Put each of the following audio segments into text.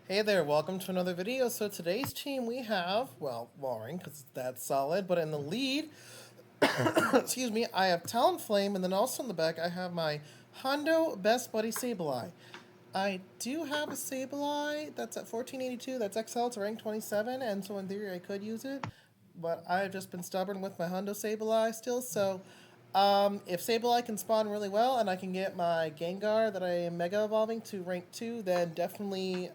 Hey there, welcome to another video. So today's team we have, well, Walrein, because that's solid, but in the lead, excuse me, I have Talonflame, and then also in the back I have my Hundo Best Buddy Sableye. I do have a Sableye that's at 1482, that's XL to rank 27, and so in theory I could use it, but I've just been stubborn with my Hundo Sableye still, so if Sableye can spawn really well and I can get my Gengar that I am Mega Evolving to rank 2, then definitely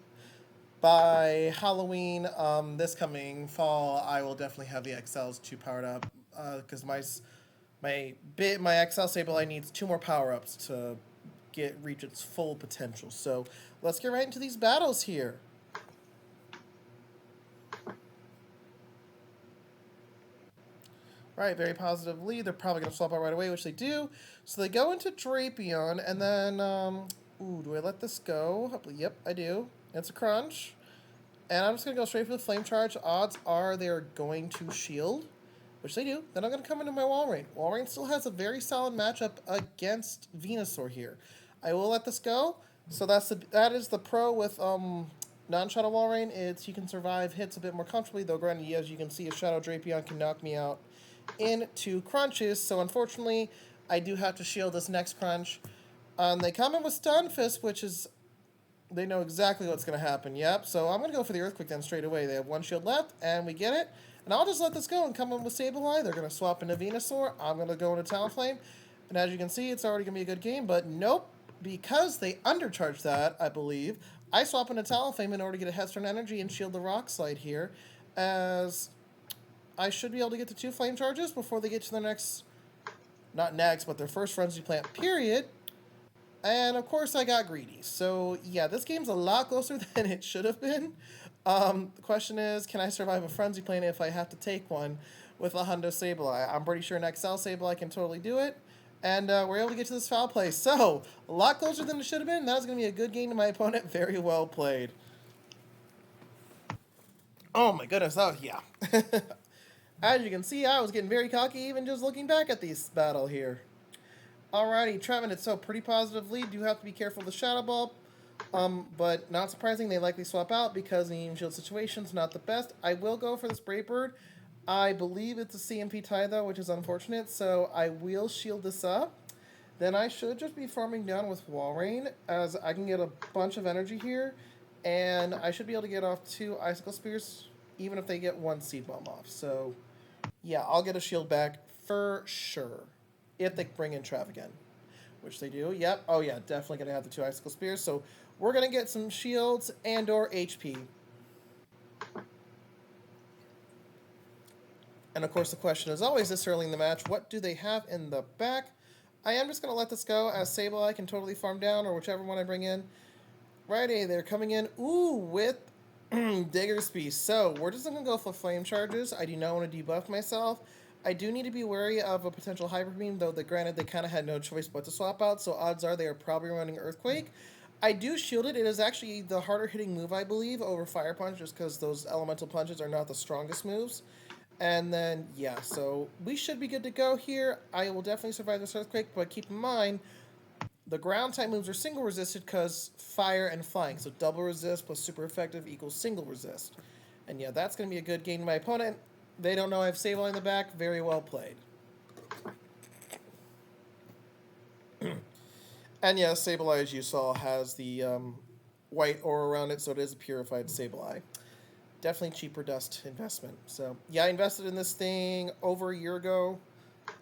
by Halloween, this coming fall, I will definitely have the XLs 2 powered up because my XL Sableye needs 2 more power ups to reach its full potential. So let's get right into these battles here. All right, very positive lead. They're probably going to swap out right away, which they do. So they go into Drapion, and then, ooh, do I let this go? Yep, I do. It's a crunch. And I'm just going to go straight for the Flame Charge. Odds are they're going to shield, which they do. Then I'm going to come into my Walrein. Walrein still has a very solid matchup against Venusaur here. I will let this go. So that is the pro with non-Shadow Walrein. It's you can survive hits a bit more comfortably, though granted, as you can see, a Shadow Drapion can knock me out in 2 crunches. So unfortunately, I do have to shield this next crunch. They come in with Stun Fist, which is they know exactly what's going to happen. Yep. So I'm going to go for the Earthquake then straight away. They have 1 shield left, and we get it. And I'll just let this go and come in with Sableye. They're going to swap into Venusaur. I'm going to go into Talonflame. And as you can see, it's already going to be a good game. But nope. Because they undercharged that, I believe, I swap into Talonflame in order to get a Headstrong Energy and shield the Rock Slide here. As I should be able to get to 2 Flame Charges before they get to their next... Not next, but their first Frenzy Plant, period. And of course I got greedy. So yeah, this game's a lot closer than it should have been. The question is, can I survive a Frenzy Plant if I have to take one with a Hundo Sableye? I'm pretty sure an XL Sableye can totally do it. And we're able to get to this foul play. So, a lot closer than it should have been. That was going to be a good game to my opponent. Very well played. Oh my goodness, that was, yeah. As you can see, I was getting very cocky even just looking back at this battle here. Alrighty, Trevin, it's so pretty positive lead. You have to be careful of the Shadow Ball. But not surprising, they likely swap out because the even shield situation's not the best. I will go for this Brave Bird. I believe it's a CMP tie though, which is unfortunate, so I will shield this up. Then I should just be farming down with Walrein, as I can get a bunch of energy here, and I should be able to get off 2 Icicle Spears, even if they get 1 Seed Bomb off. So, yeah, I'll get a shield back for sure, if they bring in Trav again. Which they do, yep. Oh yeah, definitely going to have the 2 Icicle Spears, so we're going to get some shields and or HP. And of course the question is always this early in the match, what do they have in the back? I am just going to let this go, as Sableye can totally farm down, or whichever one I bring in. Righty, they're coming in, ooh, with Digger's Beast. So, we're just going to go for Flame Charges. I do not want to debuff myself. I do need to be wary of a potential Hyper Beam, though granted they kind of had no choice but to swap out, so odds are they are probably running Earthquake. I do shield it. It is actually the harder hitting move, I believe, over Fire Punch, just because those Elemental Punches are not the strongest moves. And then, yeah, so we should be good to go here. I will definitely survive this Earthquake, but keep in mind, the ground type moves are single resisted because fire and flying. So double resist plus super effective equals single resist. And yeah, that's going to be a good game to my opponent. They don't know I have Sableye in the back. Very well played. And yeah, Sableye, as you saw, has the white aura around it, so it is a purified Sableye. Definitely cheaper dust investment. So yeah, I invested in this thing over a year ago.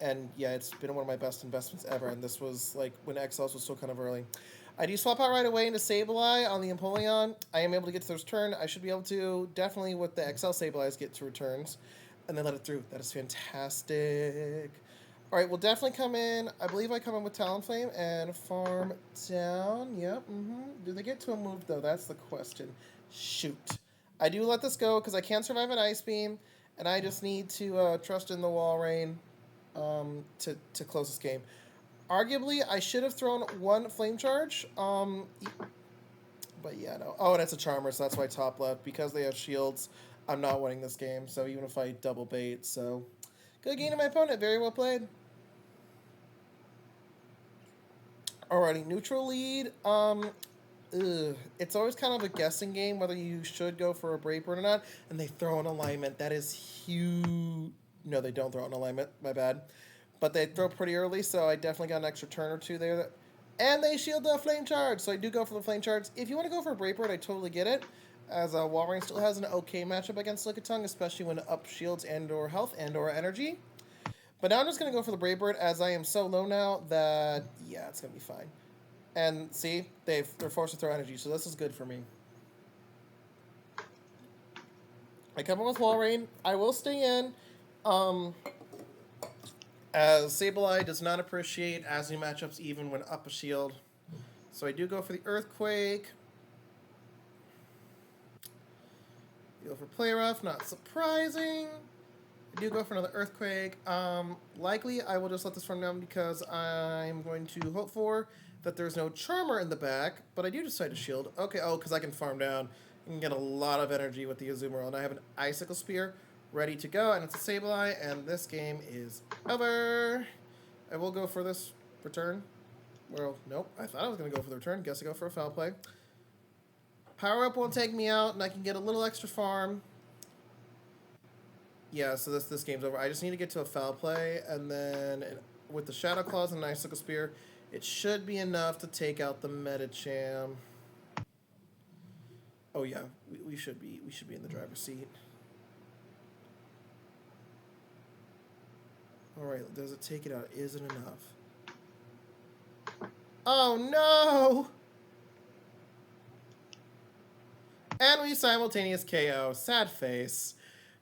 And yeah, it's been one of my best investments ever. And this was like when XLs was still kind of early. I do swap out right away into Sableye on the Empoleon. I am able to get to this turn. I should be able to definitely with the XL Sableyes get to returns. And then let it through. That is fantastic. Alright, we'll definitely come in. I believe I come in with Talonflame and farm down. Yep. Do they get to a move though? That's the question. Shoot. I do let this go because I can't survive an Ice Beam. And I just need to trust in the Walrein to close this game. Arguably, I should have thrown 1 Flame Charge. But yeah, no. Oh, and it's a Charmer, so that's why top left. Because they have shields, I'm not winning this game. So even if I double bait, so... Good game to my opponent. Very well played. Alrighty, neutral lead. ugh, it's always kind of a guessing game whether you should go for a Brave Bird or not. And they throw an alignment. That is huge. No, they don't throw an alignment. My bad. But they throw pretty early, so I definitely got an extra turn or two there. And they shield the Flame Charge, so I do go for the Flame Charge. If you want to go for a Brave Bird, I totally get it. As Walrein still has an okay matchup against Lickitung, especially when up shields and or health and or energy. But now I'm just going to go for the Brave Bird, as I am so low now that, yeah, it's going to be fine. And see, they're forced to throw energy, so this is good for me. I come in with Walrein. I will stay in, as Sableye does not appreciate as new matchups even when up a shield. So I do go for the Earthquake. Go for Play Rough, not surprising. I do go for another Earthquake. Likely, I will just let this run down because I'm going to hope for that there's no Charmer in the back, but I do decide to shield. Okay, oh, because I can farm down. I can get a lot of energy with the Azumarill, and I have an Icicle Spear ready to go, and it's a Sableye, and this game is over. I will go for this return. Well, nope, I thought I was going to go for the return. Guess I go for a Foul Play. Power Up won't take me out, and I can get a little extra farm. Yeah, so this game's over. I just need to get to a Foul Play, and then with the Shadow Claws and an Icicle Spear, it should be enough to take out the Medicham. Oh yeah, we should be in the driver's seat. All right, does it take it out? Is it enough? Oh no! And we simultaneous KO. Sad face.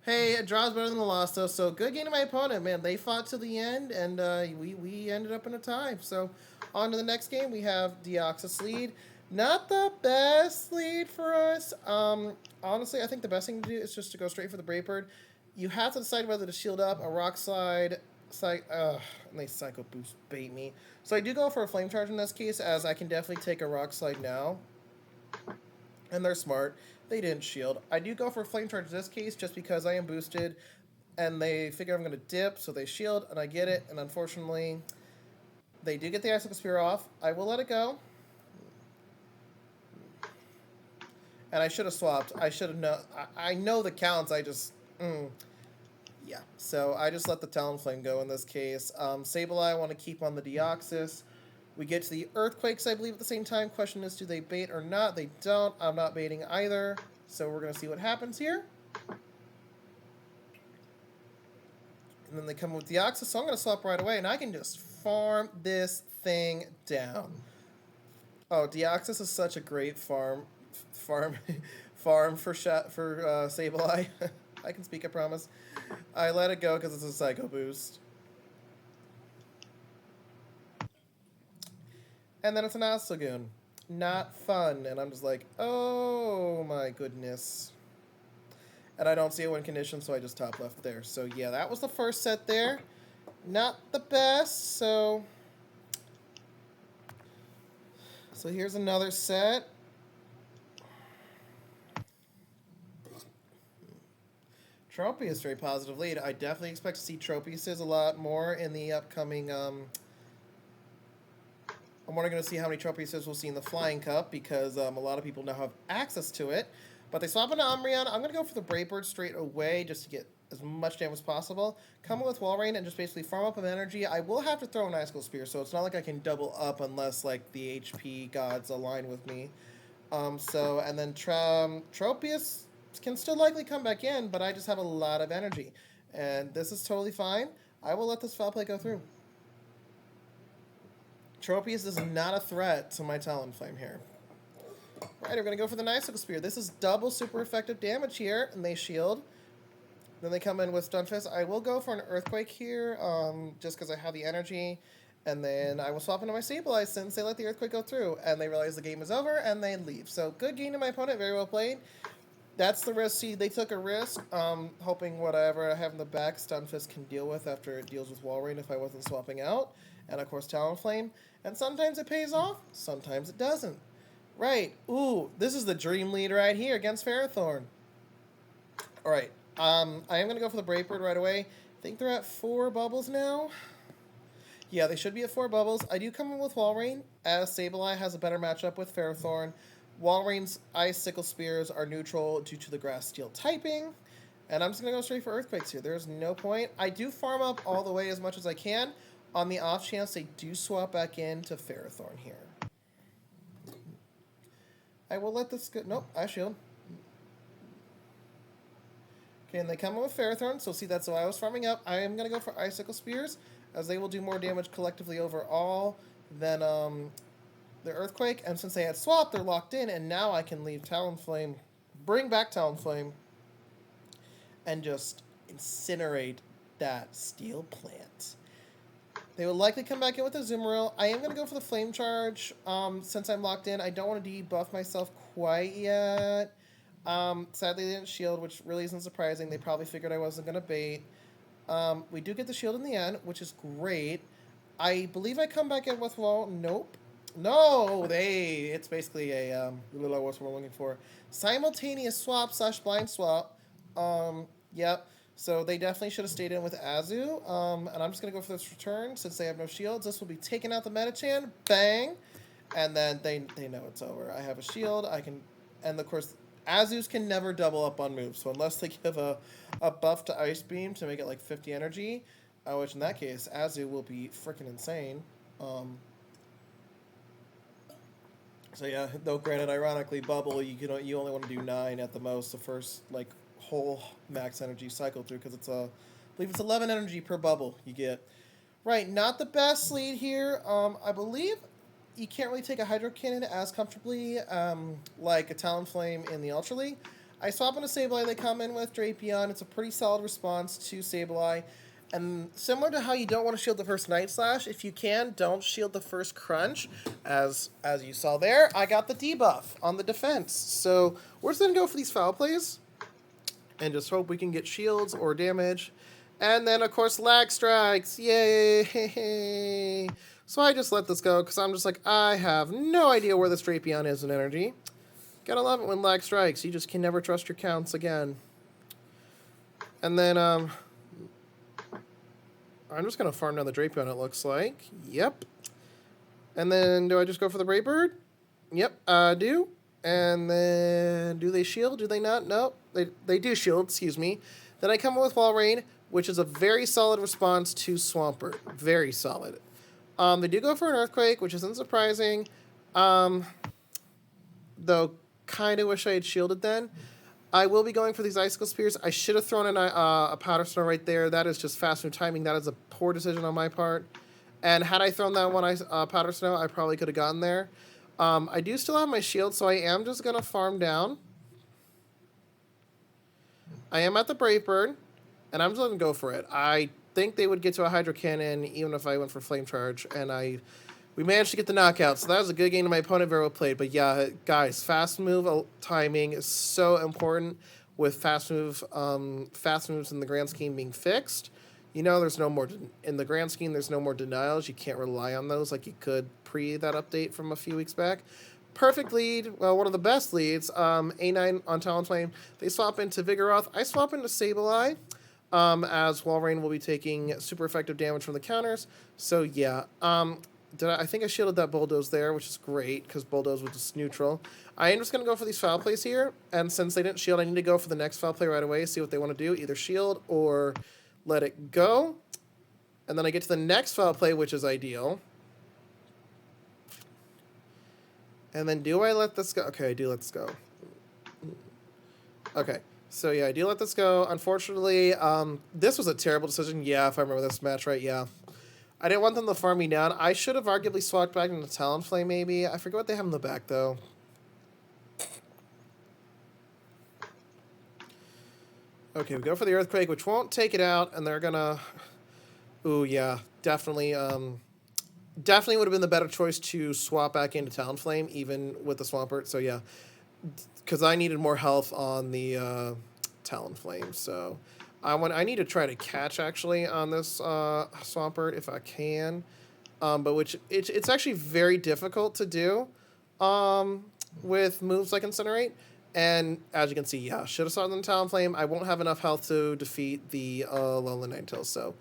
Hey, a draw's better than a loss, though. So good game to my opponent, man. They fought to the end, and we ended up in a tie. So on to the next game. We have Deoxys lead. Not the best lead for us. Honestly, I think the best thing to do is just to go straight for the Brave Bird. You have to decide whether to shield up, a Rock Slide, and they Psycho Boost bait me. So I do go for a Flame Charge in this case, as I can definitely take a Rock Slide now. And they're smart. They didn't shield. I do go for a Flame Charge in this case just because I am boosted, and they figure I'm going to dip, so they shield, and I get it, and unfortunately, they do get the Icicle Spear off. I will let it go. And I should have swapped. I should have known. I know the counts, I just... Yeah, so I just let the Talonflame go in this case. Sableye I want to keep on the Deoxys. We get to the Earthquakes, I believe, at the same time. Question is, do they bait or not? They don't. I'm not baiting either. So we're going to see what happens here. And then they come with Deoxys, so I'm going to swap right away, and I can just farm this thing down. Oh, Deoxys is such a great farm for Sableye. I can speak, I promise. I let it go because it's a Psycho Boost. And then it's an Aslagoon. Not fun. And I'm just like, oh my goodness. And I don't see a win condition, so I just top left there. So yeah, that was the first set there. Not the best, so here's another set. Tropius, very positive lead. I definitely expect to see Tropiuses a lot more in the upcoming... I'm wondering going to see how many Tropiuses we'll see in the Flying Cup, because a lot of people now have access to it. But they swap into Umbreon. I'm going to go for the Brave Bird straight away just to get as much damage as possible. Come with Walrein and just basically farm up of energy. I will have to throw an Icicle Spear, so it's not like I can double up unless like the HP gods align with me. And then Tropius can still likely come back in, but I just have a lot of energy. And this is totally fine. I will let this foul play go through. Tropius is not a threat to my Talonflame here. Right, we're going to go for the Icicle Spear. This is double super effective damage here, and they shield. Then they come in with Stunfisk. I will go for an Earthquake here, just because I have the energy. And then I will swap into my Sableye since they let the Earthquake go through. And they realize the game is over, and they leave. So good game to my opponent. Very well played. That's the risk. See, they took a risk, hoping whatever I have in the back, Stunfisk can deal with after it deals with Walrein if I wasn't swapping out. And, of course, Talonflame. And sometimes it pays off. Sometimes it doesn't. Right. Ooh, this is the dream lead right here against Ferrothorn. All right. I am going to go for the Brave Bird right away. I think they're at 4 bubbles now. Yeah, they should be at 4 bubbles. I do come in with Walrein, as Sableye has a better matchup with Ferrothorn. Walrein's Icicle Spears are neutral due to the Grass Steel typing. And I'm just going to go straight for Earthquakes here. There's no point. I do farm up all the way as much as I can on the off chance they do swap back into Ferrothorn here. I will let this go. Nope, I shield. Okay, and they come in with Ferrothorn, so see, that's why I was farming up. I am going to go for Icicle Spears, as they will do more damage collectively overall than the Earthquake. And since they had swapped, they're locked in, and now I can leave Talonflame, bring back Talonflame, and just incinerate that steel plant. They will likely come back in with a Azumarill. I am going to go for the Flame Charge since I'm locked in. I don't want to debuff myself quite yet. Sadly, they didn't shield, which really isn't surprising. They probably figured I wasn't going to bait. We do get the shield in the end, which is great. I believe I come back in with Wall. Nope. No, it's basically a, what's what we're looking for. Simultaneous swap / blind swap. Yep. So they definitely should have stayed in with Azu. And I'm just going to go for this return since they have no shields. This will be taking out the Metachan. Bang. And then they know it's over. I have a shield. I can... And, of course, Azus can never double up on moves. So unless they give a buff to Ice Beam to make it like 50 energy, which in that case, Azu will be freaking insane. So yeah, though granted, ironically, Bubble, you only want to do 9 at the most, the first, like, whole max energy cycle through, because it's I believe it's 11 energy per bubble you get. Right, not the best lead here. I believe you can't really take a Hydro Cannon as comfortably like a Talonflame in the Ultra League. I swap into Sableye, they come in with Drapion. It's a pretty solid response to Sableye. And similar to how you don't want to shield the first Night Slash, if you can, don't shield the first Crunch. As you saw there, I got the debuff on the defense. So we're just going to go for these foul plays and just hope we can get shields or damage. And then, of course, lag strikes. Yay! So I just let this go because I'm just like, I have no idea where this Drapion is in energy. Gotta love it when lag strikes. You just can never trust your counts again. And then, I'm just going to farm down the Drapion, it looks like. Yep. And then, do I just go for the Brave Bird? Yep, I do. And then, do they shield? Do they not? Nope. They do shield, excuse me. Then I come in with Walrein, which is a very solid response to Swampert. Very solid. They do go for an Earthquake, which isn't surprising. Though, kind of wish I had shielded then. I will be going for these Icicle Spears. I should have thrown in a Powder Snow right there. That is just fast move timing. That is a poor decision on my part. And had I thrown that one Powder Snow, I probably could have gotten there. I do still have my shield, so I am just going to farm down. I am at the Brave Bird, and I'm just going to go for it. I think they would get to a Hydro Cannon even if I went for Flame Charge, and we managed to get the knockout, so that was a good game to my opponent, very well played. But yeah, guys, fast move timing is so important with fast moves in the grand scheme being fixed. You know, there's no more, in the grand scheme, there's no more denials. You can't rely on those like you could pre that update from a few weeks back. Perfect lead, well, one of the best leads, A9 on Talonflame. They swap into Vigoroth. I swap into Sableye, as Walrein will be taking super effective damage from the counters. So yeah, I think I shielded that Bulldoze there, which is great, because Bulldoze was just neutral. I am just going to go for these foul plays here, and since they didn't shield, I need to go for the next foul play right away, see what they want to do, either shield or let it go. And then I get to the next foul play, which is ideal. And then do I let this go? Okay, I do let this go. Okay, so yeah, I do let this go. Unfortunately, this was a terrible decision. Yeah, if I remember this match right, yeah. I didn't want them to farm me down. I should have arguably swapped back into Talonflame, maybe. I forget what they have in the back, though. Okay, we go for the Earthquake, which won't take it out, and they're gonna... Ooh, yeah, definitely, definitely would have been the better choice to swap back into Talonflame, even with the Swampert, so yeah. Because I needed more health on the Talonflame, so... I need to try to catch, actually, on this Swampert, if I can. But it's actually very difficult to do with moves like Incinerate. And as you can see, yeah, should have started on Talonflame. I won't have enough health to defeat the Lonely Ninetales. So,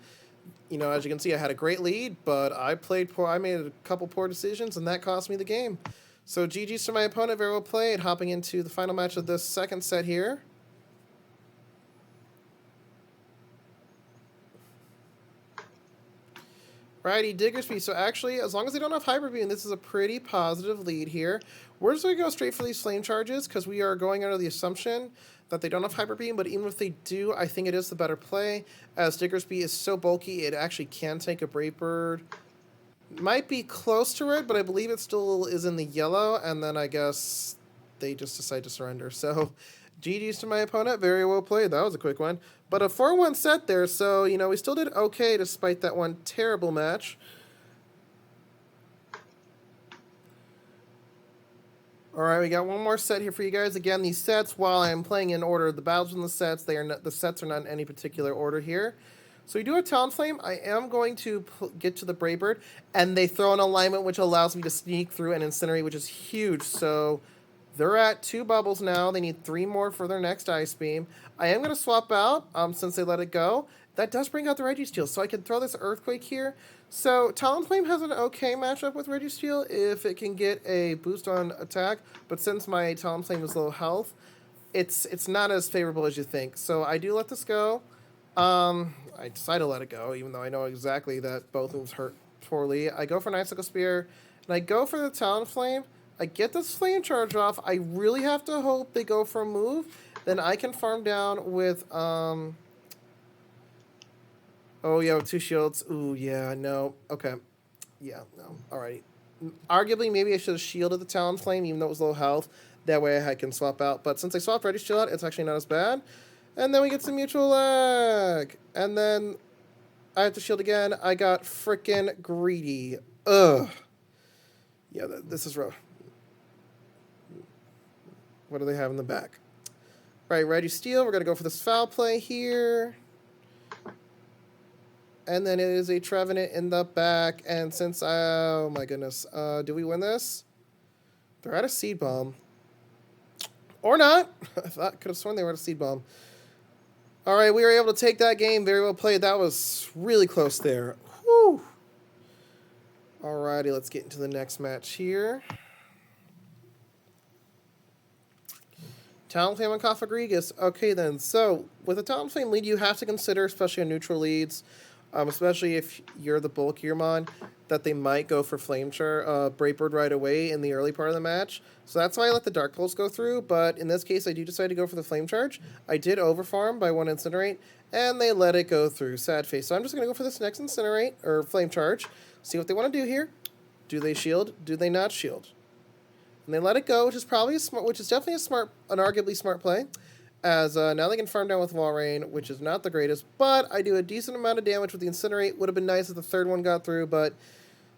you know, as you can see, I had a great lead, but I played poor. I made a couple poor decisions, and that cost me the game. So GG's to my opponent, very well played. Hopping into the final match of this second set here. Righty, Diggersby. So actually, as long as they don't have Hyper Beam, this is a pretty positive lead here. We're just going to go straight for these Flame Charges because we are going under the assumption that they don't have Hyper Beam, but even if they do, I think it is the better play. As Diggersby is so bulky, it actually can take a Brave Bird. Might be close to red, but I believe it still is in the yellow, and then I guess they just decide to surrender. So GG's to my opponent. Very well played. That was a quick one. But a 4-1 set there, so, you know, we still did okay despite that one terrible match. All right, we got one more set here for you guys. Again, these sets, while I'm playing in order, the battles in the sets, the sets are not in any particular order here. So we do have Talonflame. I am going to get to the Brave Bird, and they throw an alignment which allows me to sneak through and incinerate, which is huge. So they're at 2 bubbles now. They need 3 more for their next Ice Beam. I am going to swap out since they let it go. That does bring out the Registeel, so I can throw this Earthquake here. So Talonflame has an okay matchup with Registeel if it can get a boost on attack, but since my Talonflame is low health, it's not as favorable as you think. So I do let this go. I decide to let it go, even though I know exactly that both moves hurt poorly. I go for an Icicle Spear, and I go for the Talonflame. I get this Flame Charge off. I really have to hope they go for a move. Then I can farm down with, oh yeah, with 2 shields. Ooh, yeah, no. Okay. Yeah, no. Alrighty. Arguably, maybe I should have shielded the Talonflame, even though it was low health. That way I can swap out. But since I swapped Registeel out, it's actually not as bad. And then we get some mutual lag. And then I have to shield again. I got frickin' greedy. Ugh. Yeah, this is rough. What do they have in the back? Right, Registeel. We're going to go for this foul play here. And then it is a Trevenant in the back. And since, oh my goodness. Do we win this? They're at a Seed Bomb. Or not. I could have sworn they were at a Seed Bomb. All right, we were able to take that game. Very well played. That was really close there. Whew. All righty, let's get into the next match here. Talonflame and Cofagrigus. Okay, then. So, with a Talonflame lead, you have to consider, especially on neutral leads, especially if you're the bulkier mon, that they might go for Brave Bird right away in the early part of the match. So that's why I let the Dark Pulse go through, but in this case I do decide to go for the Flame Charge. I did overfarm by 1 Incinerate, and they let it go through. Sad face. So I'm just going to go for this next Incinerate, or Flame Charge, see what they want to do here. Do they shield? Do they not shield? And they let it go, which is definitely an arguably smart play. As now they can farm down with Walrein, which is not the greatest, but I do a decent amount of damage with the Incinerate. Would have been nice if the third one got through, but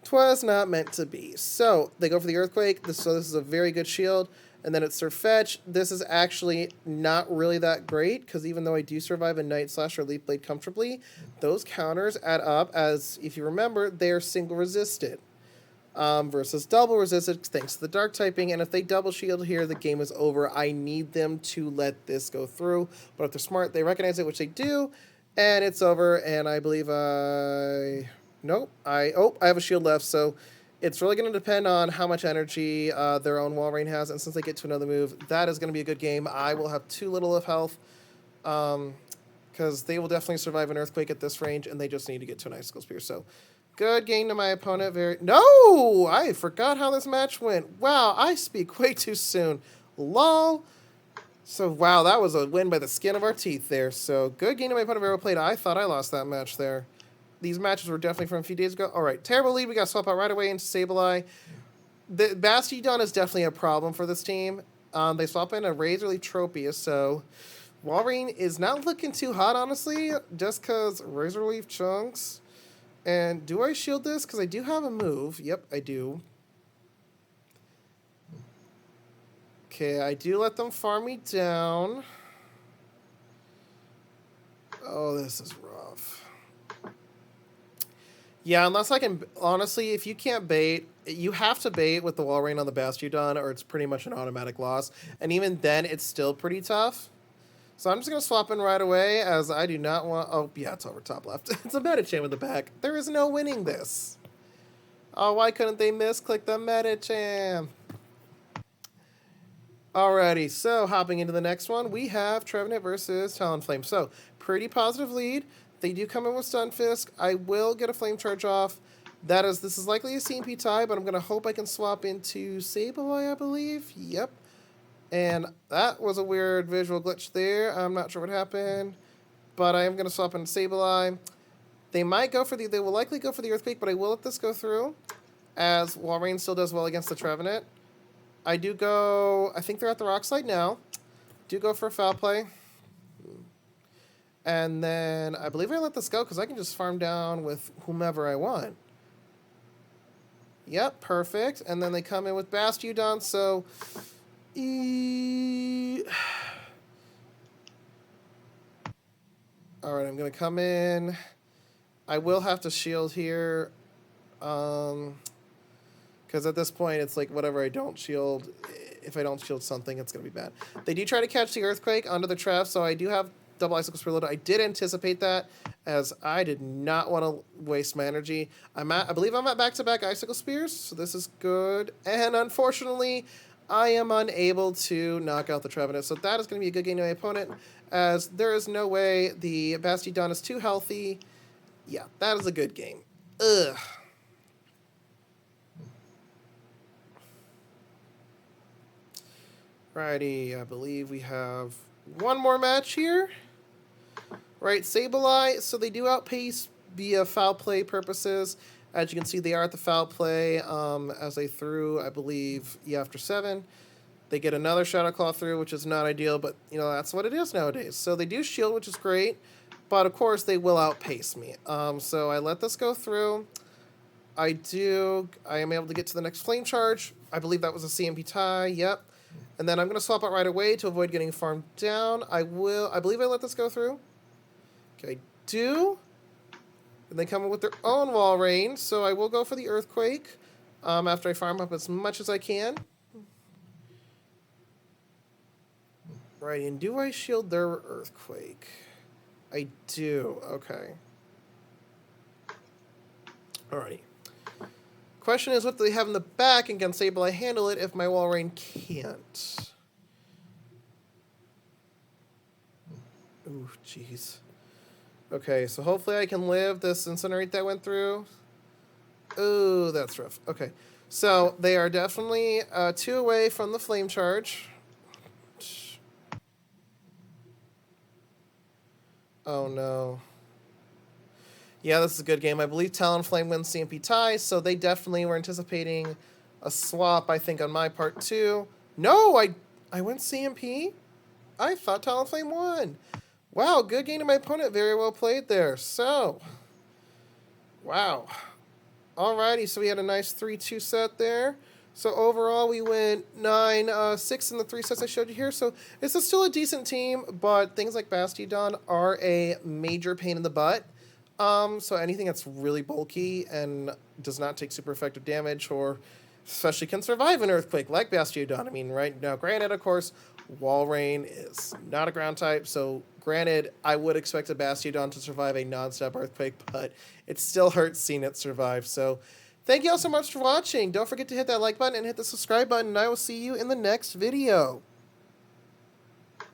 'twas not meant to be. So they go for the Earthquake. So this is a very good shield. And then it's Surf Fetch. This is actually not really that great, because even though I do survive a Night Slash or Leaf Blade comfortably, those counters add up, as if you remember, they are single resisted. Versus double resisted thanks to the dark typing, and if they double shield here, the game is over. I need them to let this go through, but if they're smart, they recognize it, which they do, and it's over, and I believe I have a shield left, so it's really going to depend on how much energy their own Walrein has, and since they get to another move, that is going to be a good game. I will have too little of health, because they will definitely survive an Earthquake at this range, and they just need to get to an Icicle Spear, so good game to my opponent. No! I forgot how this match went. Wow, I speak way too soon. Lol. So, wow, that was a win by the skin of our teeth there. So, good game to my opponent. Very well played. I thought I lost that match there. These matches were definitely from a few days ago. All right, terrible lead. We got to swap out right away into Sableye. The Bastiodon is definitely a problem for this team. They swap in a Razorleaf Tropius, so Walrein is not looking too hot, honestly, just because Razorleaf Chunks. And do I shield this? Because I do have a move. Yep, I do. Okay, I do let them farm me down. Oh, this is rough. Yeah, unless I can... Honestly, if you can't bait, you have to bait with the Walrein on the Bastiodon, or it's pretty much an automatic loss. And even then, it's still pretty tough. So I'm just going to swap in right away, as I do not want... Oh, yeah, it's over top left. It's a Medicham in the back. There is no winning this. Oh, why couldn't they misclick the Medicham? Alrighty, so hopping into the next one, we have Trevenant versus Talonflame. So, pretty positive lead. They do come in with Stunfisk. I will get a Flame Charge off. This is likely a CMP tie, but I'm going to hope I can swap into Sableye, I believe. Yep. And that was a weird visual glitch there. I'm not sure what happened, but I am going to swap into Sableye. They will likely go for the Earthquake, but I will let this go through, as Walrein still does well against the Trevenant. I do go, I think they're at the Rock Slide now. Do go for a Foul Play. And then I believe I let this go because I can just farm down with whomever I want. Yep, perfect. And then they come in with Bastiodon, so... Alright, I'm going to come in. I will have to shield here. Because at this point, it's like whatever I don't shield, if I don't shield something, it's going to be bad. They do try to catch the Earthquake onto the trap, so I do have double Icicle Spear loaded. I did anticipate that, as I did not want to waste my energy. I believe I'm at back-to-back Icicle Spears, so this is good. And unfortunately, I am unable to knock out the Trevenant, so that is going to be a good game to my opponent, as there is no way the Bastiodon is too healthy. Yeah, that is a good game. Ugh. Righty, I believe we have one more match here. Right, Sableye, so they do outpace via foul play purposes. As you can see, they are at the foul play as they threw, I believe, after 7. They get another Shadow Claw through, which is not ideal, but, that's what it is nowadays. So they do shield, which is great, but, of course, they will outpace me. So I let this go through. I am able to get to the next Flame Charge. I believe that was a CMP tie, yep. And then I'm going to swap out right away to avoid getting farmed down. I believe I let this go through. Okay, I do. And they come in with their own Walrein, so I will go for the Earthquake after I farm up as much as I can. Right, and do I shield their Earthquake? I do, okay. Alrighty. Question is, what do they have in the back, and can Sableye handle it if my Walrein can't? Ooh, jeez. Okay, so hopefully I can live this Incinerate that went through. Ooh, that's rough. Okay, so they are definitely 2 away from the Flame Charge. Oh, no. Yeah, this is a good game. I believe Talonflame wins CMP ties, so they definitely were anticipating a swap, I think, on my part, too. No, I went CMP? I thought Talonflame won. Wow, good game to my opponent. Very well played there. So, wow. Alrighty, so we had a nice 3-2 set there. So overall, we went 9-6 in the 3 sets I showed you here. So it's still a decent team, but things like Bastiodon are a major pain in the butt. So anything that's really bulky and does not take super effective damage, or especially can survive an Earthquake like Bastiodon. I mean, right now, granted, of course, Walrein is not a ground type, so granted, I would expect a Bastiodon to survive a non-stop Earthquake, but it still hurts seeing it survive. So thank you all so much for watching. Don't forget to hit that like button and hit the subscribe button, and I will see you in the next video.